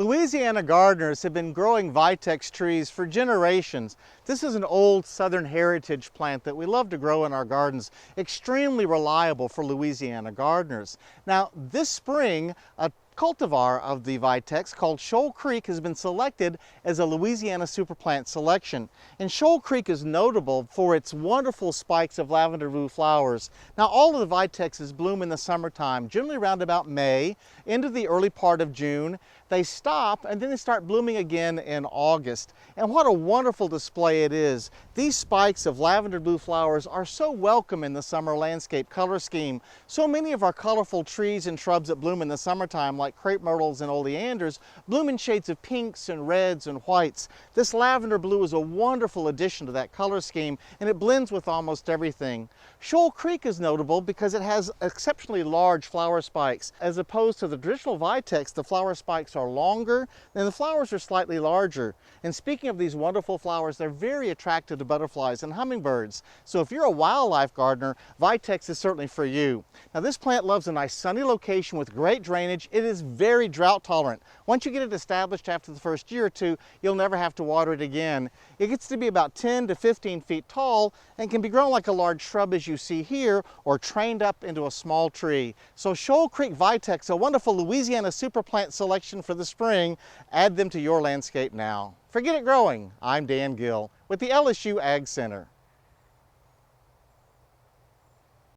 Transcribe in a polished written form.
Louisiana gardeners have been growing Vitex trees for generations. This is an old Southern heritage plant that we love to grow in our gardens, extremely reliable for Louisiana gardeners. Now, this spring, a cultivar of the Vitex called Shoal Creek has been selected as a Louisiana Super Plant selection. And Shoal Creek is notable for its wonderful spikes of lavender blue flowers. Now, all of the Vitexes bloom in the summertime, generally around about May into the early part of June. They stop and then they start blooming again in August. And what a wonderful display it is. These spikes of lavender blue flowers are so welcome in the summer landscape color scheme. So many of our colorful trees and shrubs that bloom in the summertime, like crepe myrtles and oleanders, bloom in shades of pinks and reds and whites. This lavender blue is a wonderful addition to that color scheme, and it blends with almost everything. Shoal Creek is notable because it has exceptionally large flower spikes. As opposed to the traditional Vitex, the flower spikes are longer and the flowers are slightly larger. And speaking of these wonderful flowers, they're very attractive to butterflies and hummingbirds. So if you're a wildlife gardener, Vitex is certainly for you. Now, this plant loves a nice sunny location with great drainage. It is very drought tolerant. Once you get it established after the first year or two, you'll never have to water it again. It gets to be about 10 to 15 feet tall and can be grown like a large shrub as you see here, or trained up into a small tree. So Shoal Creek Vitex, a wonderful Louisiana super plant selection for the spring. Add them to your landscape now. Forget it growing. I'm Dan Gill with the LSU Ag Center.